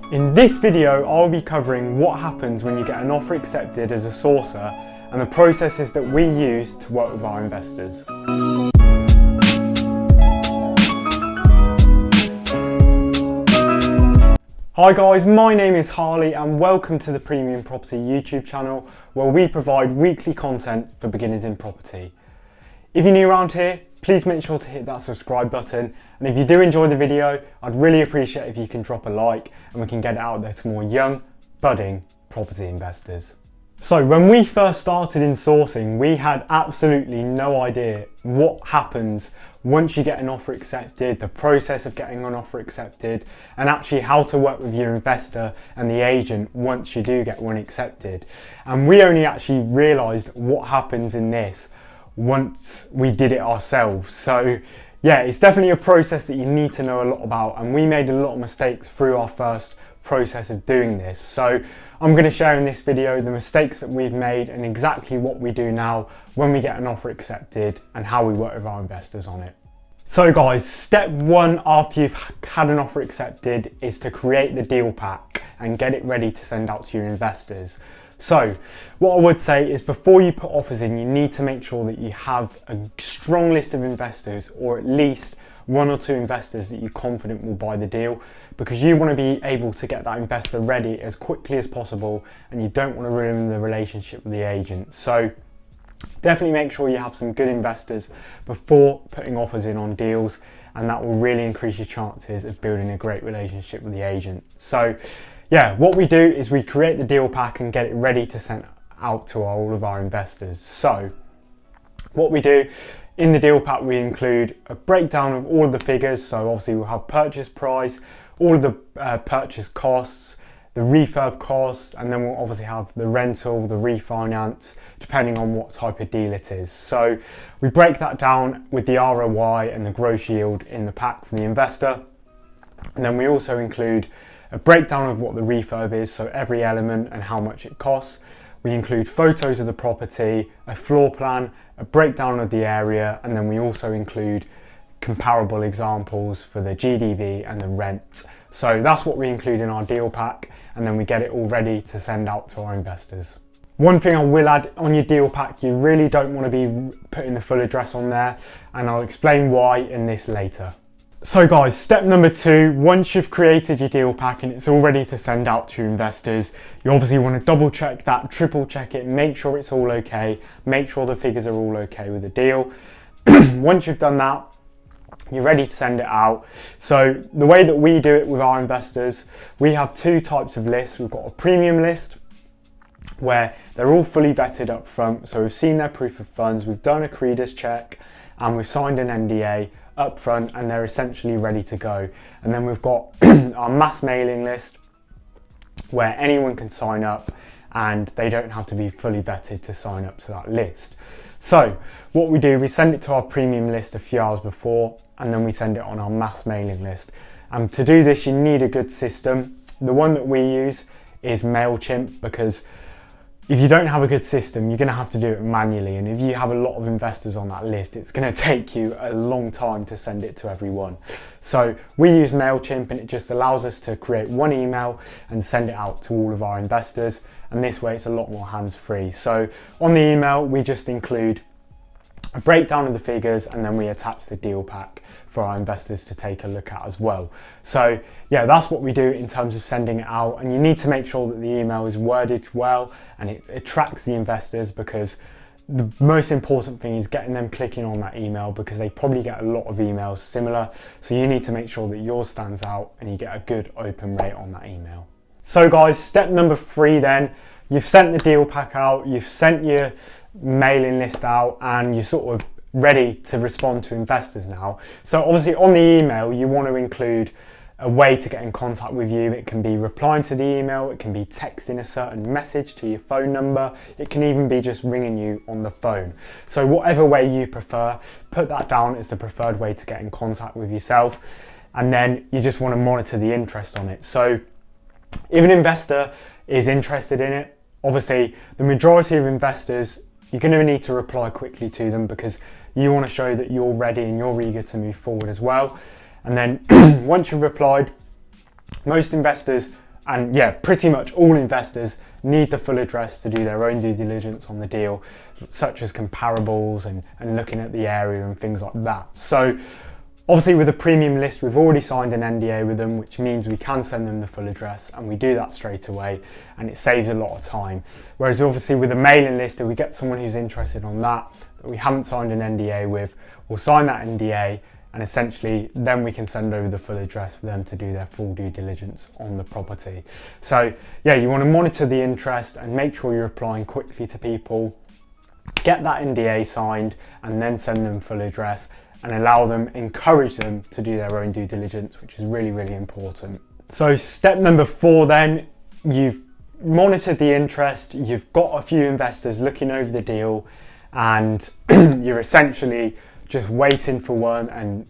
In this video, I'll be covering what happens when you get an offer accepted as a sourcer and the processes that we use to work with our investors. Hi guys, my name is Harley and welcome to the Premium Property YouTube channel where we provide weekly content for beginners in property. If you're new around here, please make sure to hit that subscribe button, and if you do enjoy the video, I'd really appreciate if you can drop a like and we can get it out there to more young, budding property investors. So when we first started in sourcing, we had absolutely no idea what happens once you get an offer accepted, the process of getting an offer accepted, and actually how to work with your investor and the agent once you do get one accepted. And we only actually realised what happens in this once we did it ourselves. So yeah, it's definitely a process that you need to know a lot about, and we made a lot of mistakes through our first process of doing this. So I'm going to share in this video the mistakes that we've made and exactly what we do now when we get an offer accepted and how we work with our investors on it. So guys, step one after you've had an offer accepted is to create the deal pack and get it ready to send out to your investors. So what I would say is before you put offers in, you need to make sure that you have a strong list of investors, or at least one or two investors that you're confident will buy the deal, because you want to be able to get that investor ready as quickly as possible and you don't want to ruin the relationship with the agent. So definitely make sure you have some good investors before putting offers in on deals, and that will really increase your chances of building a great relationship with the agent. So yeah, what we do is we create the deal pack and get it ready to send out to all of our investors. So what we do in the deal pack, we include a breakdown of all of the figures. So obviously we'll have purchase price, all of the purchase costs, the refurb costs, and then we'll obviously have the rental, the refinance, depending on what type of deal it is. So we break that down with the ROI and the gross yield in the pack for the investor. And then we also include a breakdown of what the refurb is, so every element and how much it costs. We include photos of the property, a floor plan, a breakdown of the area, and then we also include comparable examples for the GDV and the rent. So that's what we include in our deal pack, and then we get it all ready to send out to our investors. One thing I will add on your deal pack, you really don't want to be putting the full address on there, and I'll explain why in this later. So guys, step number two, once you've created your deal pack and it's all ready to send out to your investors, you obviously want to double check that, triple check it, make sure it's all okay, make sure the figures are all okay with the deal. Once you've done that, you're ready to send it out. So the way that we do it with our investors, we have two types of lists. We've got a premium list where they're all fully vetted up front. So we've seen their proof of funds, we've done a creditors check, and we've signed an NDA up front, and they're essentially ready to go. And then we've got our mass mailing list where anyone can sign up and they don't have to be fully vetted to sign up to that list. So what we do, we send it to our premium list a few hours before, and then we send it on our mass mailing list. And to do this, you need a good system. The one that we use is MailChimp, because if you don't have a good system, you're going to have to do it manually. And if you have a lot of investors on that list, it's going to take you a long time to send it to everyone. So we use MailChimp, and it just allows us to create one email and send it out to all of our investors. And this way it's a lot more hands-free. So on the email, we just include a breakdown of the figures, and then we attach the deal pack for our investors to take a look at as well. So yeah, that's what we do in terms of sending it out, and you need to make sure that the email is worded well and it attracts the investors, because the most important thing is getting them clicking on that email, because they probably get a lot of emails similar. So you need to make sure that yours stands out and you get a good open rate on that email. So guys, step number three then, you've sent the deal pack out, you've sent your mailing list out, and you're sort of ready to respond to investors now. So obviously on the email, you want to include a way to get in contact with you. It can be replying to the email, it can be texting a certain message to your phone number, it can even be just ringing you on the phone. So whatever way you prefer, put that down as the preferred way to get in contact with yourself. And then you just want to monitor the interest on it. So if an investor is interested in it, obviously the majority of investors, you're going to need to reply quickly to them, because you want to show that you're ready and you're eager to move forward as well. And then once you've replied, most investors And yeah, pretty much all investors need the full address to do their own due diligence on the deal, such as comparables and looking at the area and things like that. So obviously with a premium list, we've already signed an NDA with them, which means we can send them the full address, and we do that straight away, and it saves a lot of time. Whereas obviously with a mailing list, if we get someone who's interested on that we haven't signed an NDA with, we'll sign that NDA, and essentially then we can send over the full address for them to do their full due diligence on the property. So yeah, you want to monitor the interest and make sure you're applying quickly to people, get that NDA signed, and then send them full address and encourage them to do their own due diligence, which is really, really important. So step number 4 then, you've monitored the interest, you've got a few investors looking over the deal, and you're essentially just waiting for one and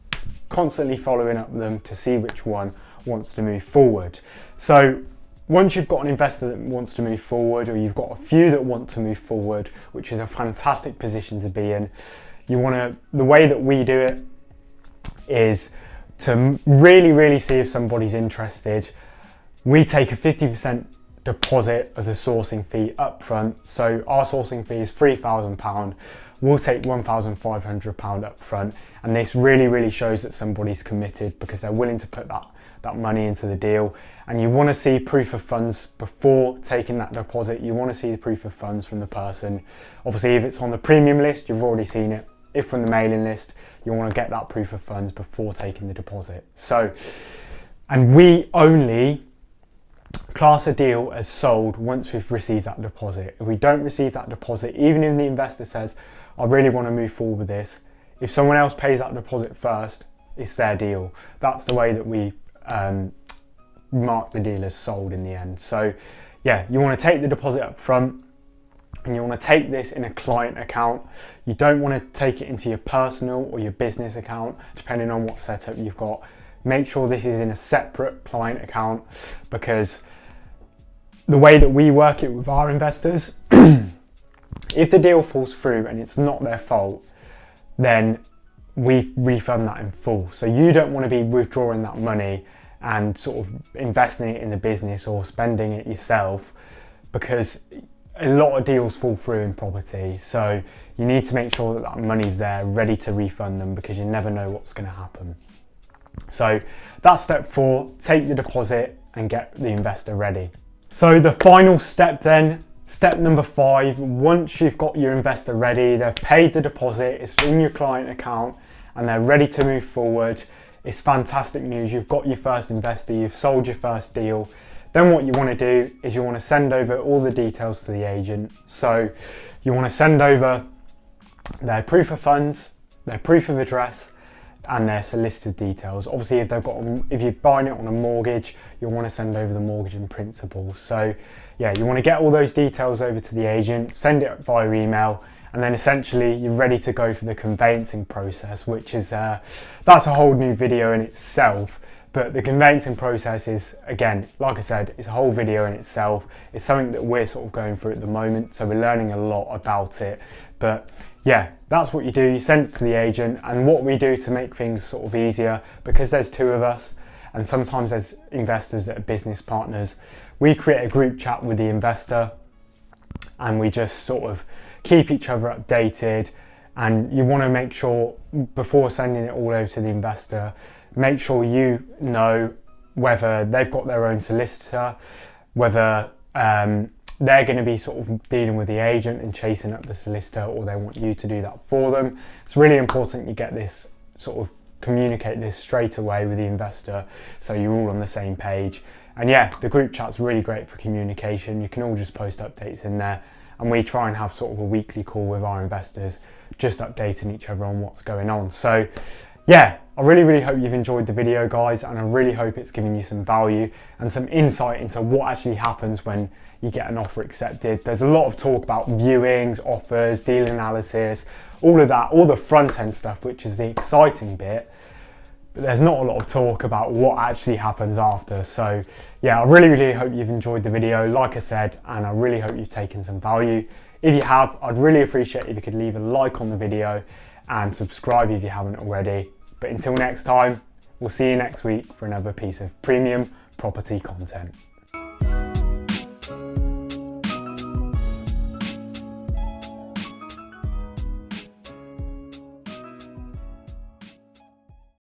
constantly following up with them to see which one wants to move forward. So once you've got an investor that wants to move forward, or you've got a few that want to move forward, which is a fantastic position to be in, the way that we do it is to really, really see if somebody's interested. We take a 50% deposit of the sourcing fee up front. So our sourcing fee is £3,000. We'll take £1,500 up front. And this really, really shows that somebody's committed because they're willing to put that money into the deal. And you want to see proof of funds before taking that deposit. You want to see the proof of funds from the person. Obviously, if it's on the premium list, you've already seen it. If from the mailing list, you want to get that proof of funds before taking the deposit. So, and we only class a deal as sold once we've received that deposit. If we don't receive that deposit, even if the investor says, I really want to move forward with this, if someone else pays that deposit first, it's their deal. That's the way that we mark the deal as sold in the end. So yeah, you want to take the deposit up front, and you want to take this in a client account. You don't want to take it into your personal or your business account, depending on what setup you've got. Make sure this is in a separate client account, because the way that we work it with our investors, if the deal falls through and it's not their fault, then we refund that in full. So you don't want to be withdrawing that money and sort of investing it in the business or spending it yourself, because a lot of deals fall through in property. So you need to make sure that that money's there ready to refund them, because you never know what's going to happen. So that's step 4, take the deposit and get the investor ready. So the final step then, step number 5, once you've got your investor ready, they've paid the deposit, it's in your client account, and they're ready to move forward, it's fantastic news. You've got your first investor, you've sold your first deal. Then what you want to do is you want to send over all the details to the agent. So you want to send over their proof of funds, their proof of address, and their solicited details. Obviously, if you're buying it on a mortgage, you'll want to send over the mortgage in principle. So yeah, you want to get all those details over to the agent, send it via email, and then essentially you're ready to go for the conveyancing process, which is that's a whole new video in itself. But the conveyancing process is, again, like I said, it's a whole video in itself. It's something that we're sort of going through at the moment, so we're learning a lot about it. But yeah, that's what you do. You send it to the agent, and what we do to make things sort of easier, because there's 2 of us, and sometimes there's investors that are business partners, we create a group chat with the investor, and we just sort of keep each other updated. And you want to make sure, before sending it all over to the investor, make sure you know whether they've got their own solicitor, whether they're going to be sort of dealing with the agent and chasing up the solicitor, or they want you to do that for them. It's really important you get this, sort of communicate this straight away with the investor, so you're all on the same page. And yeah, the group chat's really great for communication. You can all just post updates in there, and we try and have sort of a weekly call with our investors, just updating each other on what's going on. So yeah, I really, really hope you've enjoyed the video, guys, and I really hope it's given you some value and some insight into what actually happens when you get an offer accepted. There's a lot of talk about viewings, offers, deal analysis, all of that, all the front end stuff, which is the exciting bit. But there's not a lot of talk about what actually happens after. So yeah, I really, really hope you've enjoyed the video, like I said, and I really hope you've taken some value. If you have, I'd really appreciate if you could leave a like on the video and subscribe if you haven't already. But until next time, we'll see you next week for another piece of premium property content. soon.